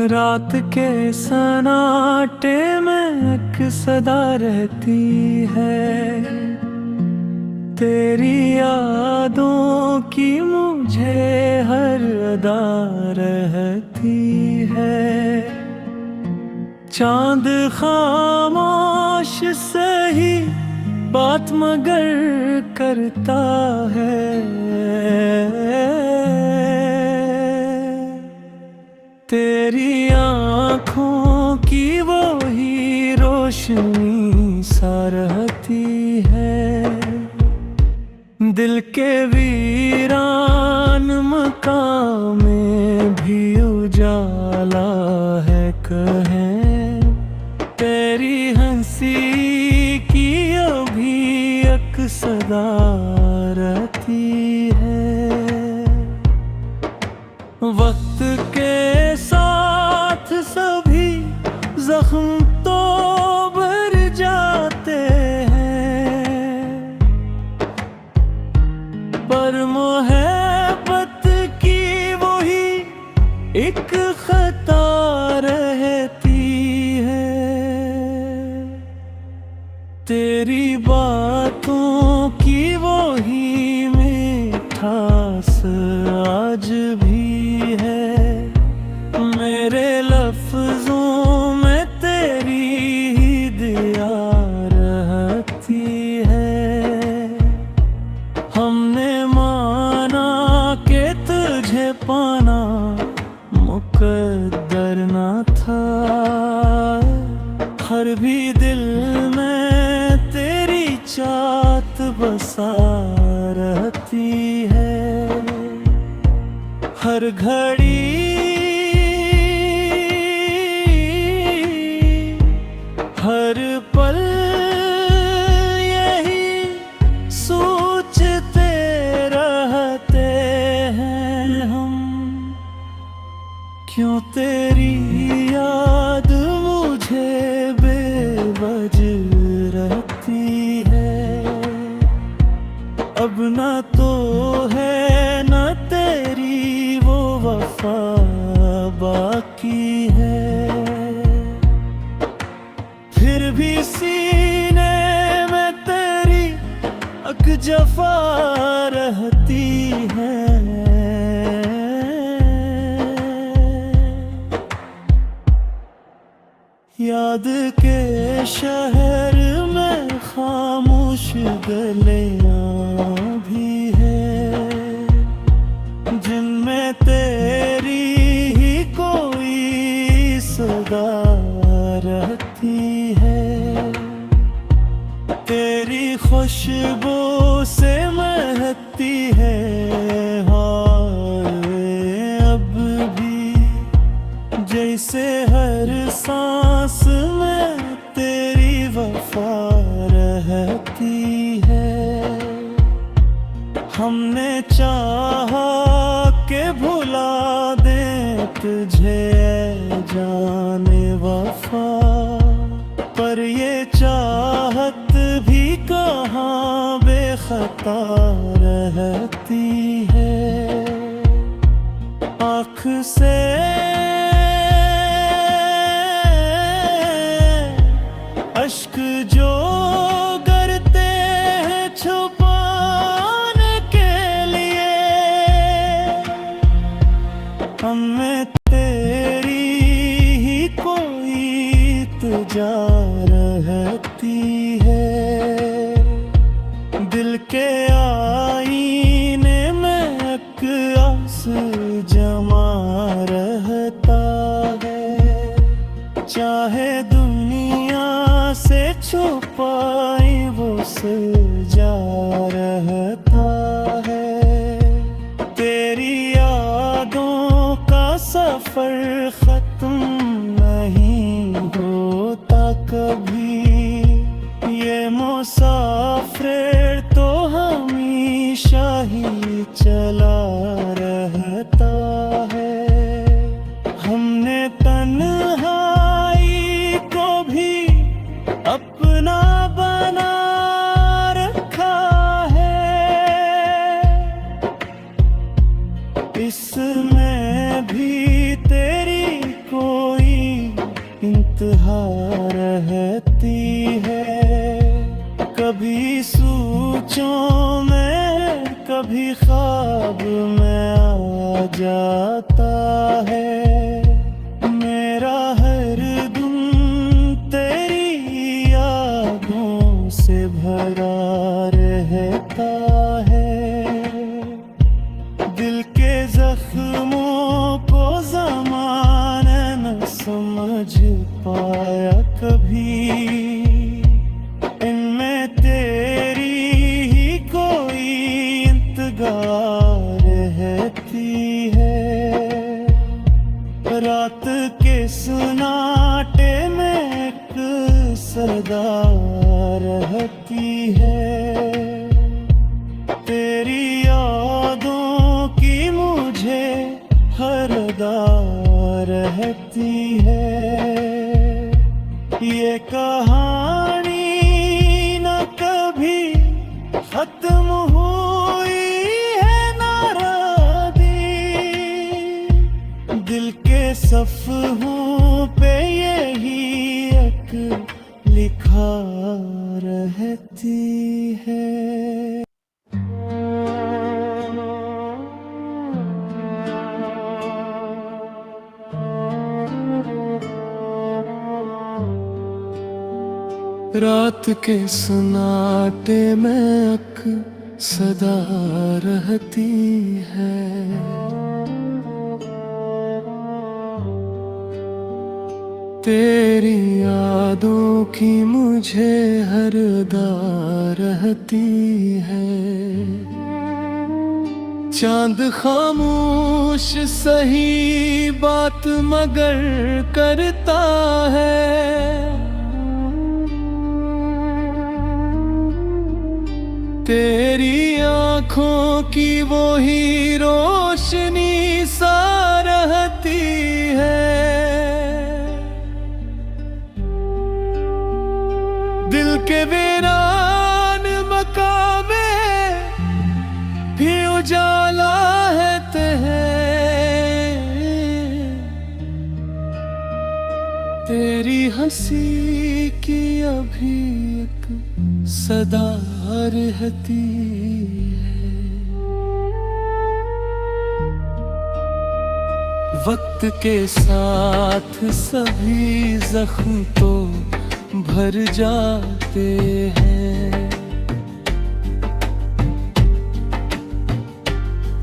रात के सन्नाटे में एक सदा रहती है, तेरी यादों की मुझे हर अदा रहती है। चांद खामोश सही बात मगर करता है, तेरी आँखों की वो ही रोशनी सा रहती है। दिल के वीरान मकाम में भी उजाला है कहें, तेरी हंसी की अभी एक सदा रहती है। वक्त के साथ सभी जख्म तो भर जाते हैं, पर मोहब्बत की वही एक खता रहती है। तेरी बातों की वही मिठास आज भी है, मेरे लफ्जों में तेरी ही दिया रहती है। हमने माना कि तुझे पाना मुकद्दर ना था, हर भी दिल में तेरी चाहत बसा रहती है। हर घड़ी हर पल यही सोचते रहते हैं हम, क्यों तेरी याद मुझे बेवजह रहती है। अब ना तो है ना तेरी वो वफा बाकी है, फिर भी सीने में तेरी अक जफा रहती है। याद के शहर में खामोश गलियां भी है, जिनमें तेरी ही कोई सदा रहती है। तेरी खुशबू से महकती है अब भी, जैसे हर सांस में तेरी वफा रहती है। हमने चाहा के भुला दे तुझे जाने वफा, पर ये चाहत भी कहाँ बेखता रहती है। आँख से अश्क जो करते हैं छुपाने के लिए, हमें तेरी ही कोई तुझा रहती है। दिल के आईने में एक आस जमा रहता है, चाहे दुनिया से छुपाई वो सजा रहता है। तेरी यादों का सफर खत्म नहीं होता कभी, ये मुसाफिर तो हमेशा ही चला रहता है। हमने तन्हाई को भी अपना बना रखा है, इसमें भी तेरी तरह रहती है। कभी सोचों में, कभी ख्वाब में आ जाता है। मेरा हर दिन तेरी यादों से भरा रहता है। दिल के जख्मों को ज़माना न समझ पाया कभी। इनमें तेरी ही कोई इंतजार रहती है। रात के सन्नाटे में एक सदा रहती है। तेरी यादों की मुझे हर अदा रहती है। ये कहानी न कभी खत्म हुई है नाराज़ी। दिल के सफ़हों पे यही एक लिखा रहती है। रात के सन्नाटे में एक सदा रहती है। तेरी यादों की मुझे हर अदा रहती है। चांद खामोश सही बात मगर करता है। तेरी आँखों की वो ही रोशनी सा रहती है। दिल के वीरान मकाम में भी उजाला है। तेरी हंसी की अभी एक सदा रहती है। वक्त के साथ सभी जख्म तो भर जाते हैं।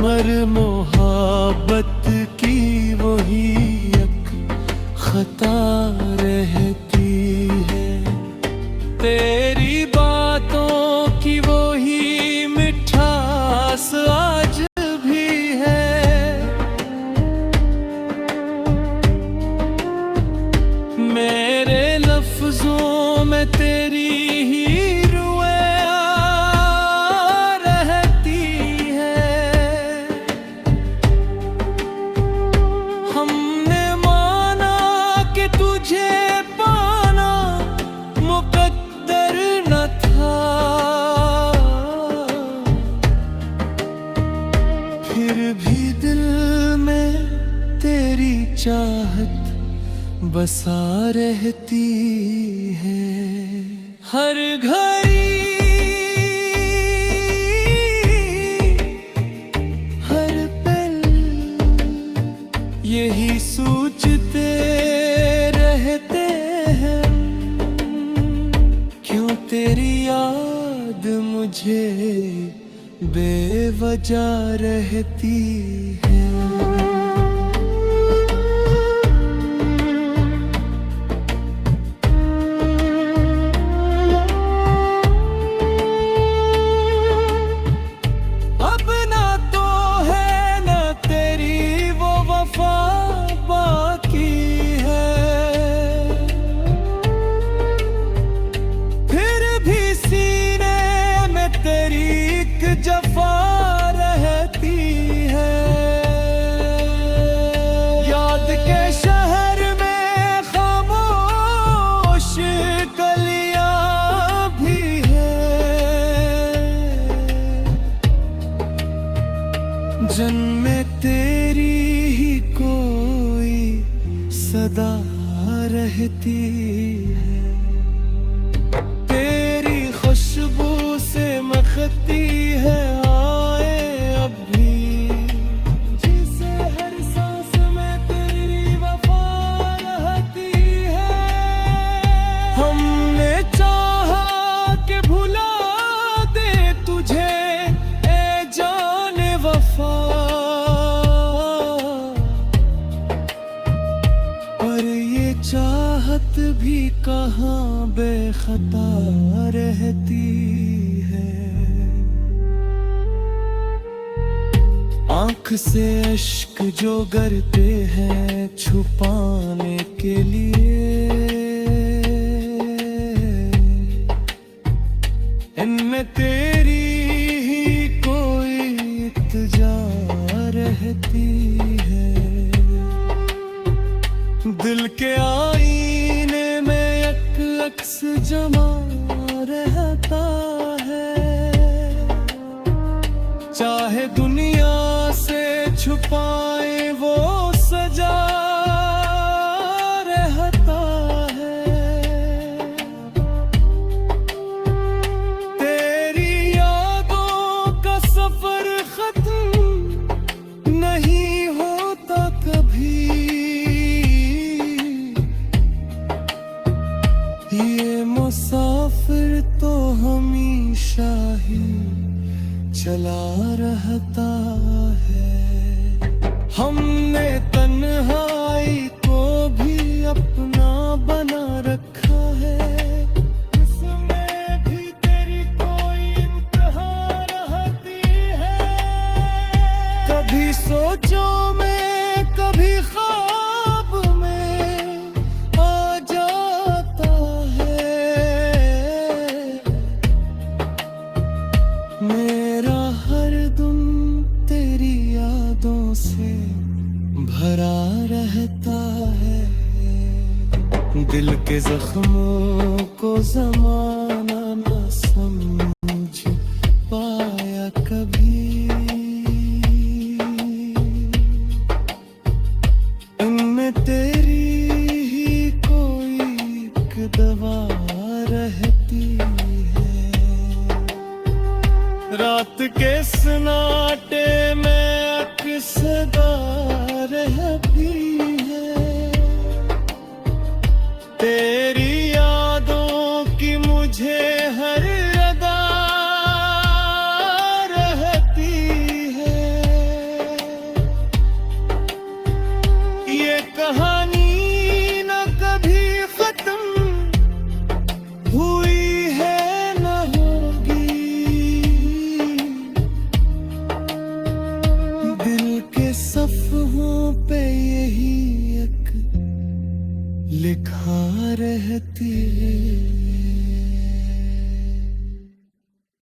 मर मोहब्बत की वही एक खता रहती है। तेरी बातों की वही मिठास आज भी है। मेरे लफ्जों में तेरी ही रुएं आ रहती है। हमने माना कि तुझे पाना मुकद्दर न था। फिर भी दिल में तेरी चाहत बसा रहती है। हर घड़ी हर पल यही सोचते रहते हैं। क्यों तेरी याद मुझे बेवजह रहती है। जफा रहती है। लिखती है आए अभी, जिसे हर सांस में तेरी वफा रहती है। हमने चाहा कि भुला दे तुझे ए जाने वफा, पर ये चाहत भी कहाँ बेखता रहती है। आँख से अश्क जो गिरते हैं छुपाने के लिए, इनमें तेरी ही कोई इल्तिजा रहती है। दिल के आईने में एक अक्स जमा रहता है, चाहे दुनिया से छुपाए वो सजा रहता है। तेरी यादों का सफर खत्म नहीं होता कभी, ये मुसाफिर तो हमेशा ही चला रहता है। हमने तन्हाई को भी अपना बना रखा है, इसमें भी तेरी कोई इंतहा रहती है। कभी सोचों में कभी ख्वाब में आ जाता है, मेरा हर दिन तेरी यादों से भरा रहता है। दिल के जख्मों को ज़माना न समझ पाया कभी, इनमें तेरी ही कोई एक दवा रहती है। रात के सन्नाटे में अक्सदा रहती है, तेरी यादों की मुझे हर अदा रहती है। ये कहानी न कभी खत्म हुई है न होगी, दिल के सफ़हों पे यही एक लिखा रहती है।